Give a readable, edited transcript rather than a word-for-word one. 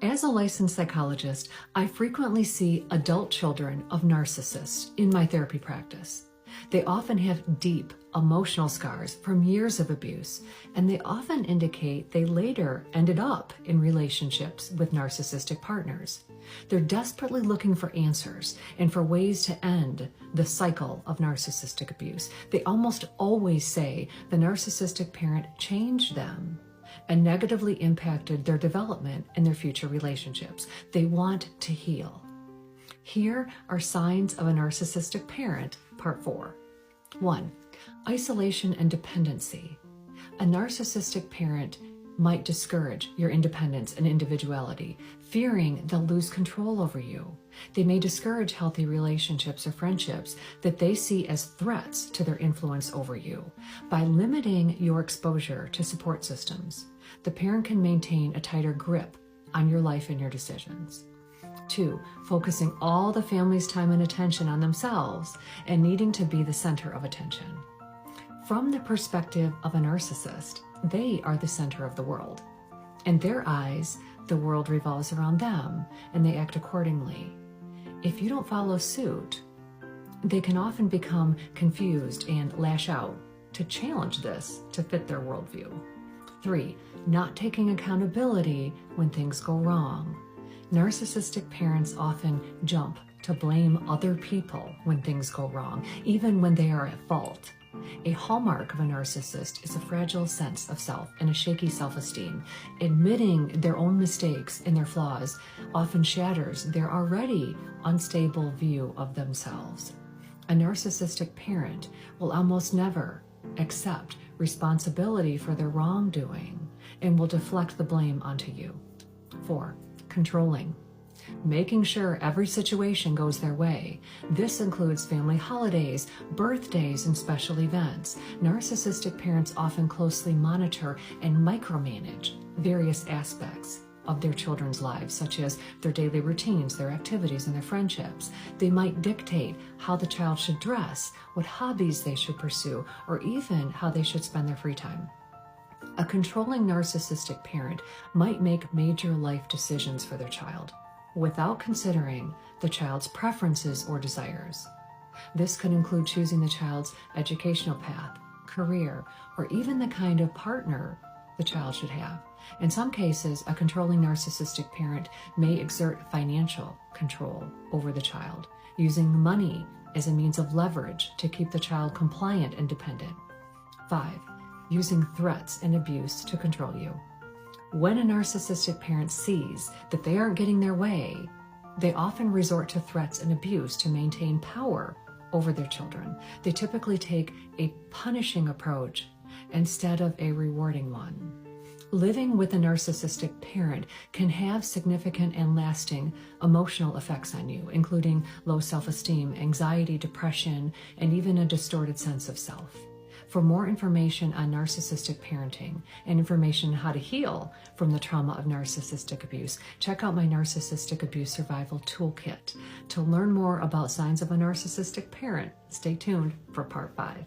As a licensed psychologist, I frequently see adult children of narcissists in my therapy practice. They often have deep emotional scars from years of abuse, and they often indicate they later ended up in relationships with narcissistic partners. They're desperately looking for answers and for ways to end the cycle of narcissistic abuse. They almost always say the narcissistic parent changed them and negatively impacted their development and their future relationships. They want to heal. Here are signs of a narcissistic parent, part 4. 1. Isolation and dependency. A narcissistic parent might discourage your independence and individuality, fearing they'll lose control over you. They may discourage healthy relationships or friendships that they see as threats to their influence over you. By limiting your exposure to support systems, the parent can maintain a tighter grip on your life and your decisions. 2. Focusing all the family's time and attention on themselves and needing to be the center of attention. From the perspective of a narcissist, they are the center of the world. In their eyes, the world revolves around them, and they act accordingly. If you don't follow suit, they can often become confused and lash out to challenge this to fit their worldview. 3. Not taking accountability when things go wrong. Narcissistic parents often jump to blame other people when things go wrong, even when they are at fault. A hallmark of a narcissist is a fragile sense of self and a shaky self-esteem. Admitting their own mistakes and their flaws often shatters their already unstable view of themselves. A narcissistic parent will almost never accept responsibility for their wrongdoing and will deflect the blame onto you. 4. Controlling. Making sure every situation goes their way. This includes family holidays, birthdays, and special events. Narcissistic parents often closely monitor and micromanage various aspects of their children's lives, such as their daily routines, their activities, and their friendships. They might dictate how the child should dress, what hobbies they should pursue, or even how they should spend their free time. A controlling narcissistic parent might make major life decisions for their child without considering the child's preferences or desires. This could include choosing the child's educational path, career, or even the kind of partner the child should have. In some cases, a controlling narcissistic parent may exert financial control over the child, using money as a means of leverage to keep the child compliant and dependent. 5. Using threats and abuse to control you. When a narcissistic parent sees that they aren't getting their way, they often resort to threats and abuse to maintain power over their children. They typically take a punishing approach instead of a rewarding one. Living with a narcissistic parent can have significant and lasting emotional effects on you, including low self-esteem, anxiety, depression, and even a distorted sense of self. For more information on narcissistic parenting and information on how to heal from the trauma of narcissistic abuse, check out my Narcissistic Abuse Survival Toolkit. To learn more about signs of a narcissistic parent, stay tuned for part 5.